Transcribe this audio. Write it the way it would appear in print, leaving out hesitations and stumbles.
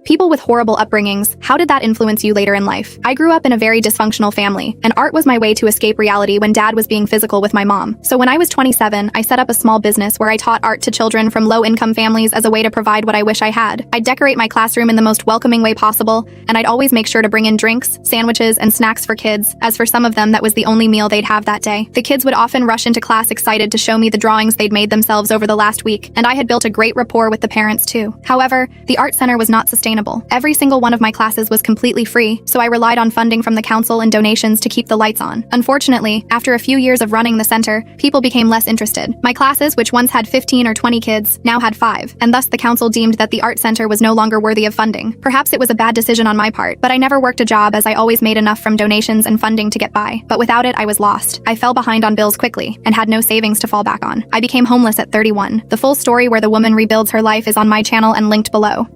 People with horrible upbringings, how did that influence you later in life? I grew up in a very dysfunctional family, and art was my way to escape reality when dad was being physical with my mom. So when I was 27, I set up a small business where I taught art to children from low-income families as a way to provide what I wish I had. I'd decorate my classroom in the most welcoming way possible, and I'd always make sure to bring in drinks, sandwiches, and snacks for kids, as for some of them that was the only meal they'd have that day. The kids would often rush into class excited to show me the drawings they'd made themselves over the last week, and I had built a great rapport with the parents too. However, the art center was not sustainable. Every single one of my classes was completely free, so I relied on funding from the council and donations to keep the lights on. Unfortunately, after a few years of running the center, people became less interested. My classes, which once had 15 or 20 kids, now had 5, and thus the council deemed that the art center was no longer worthy of funding. Perhaps it was a bad decision on my part, but I never worked a job as I always made enough from donations and funding to get by. But without it, I was lost. I fell behind on bills quickly, and had no savings to fall back on. I became homeless at 31. The full story where the woman rebuilds her life is on my channel and linked below.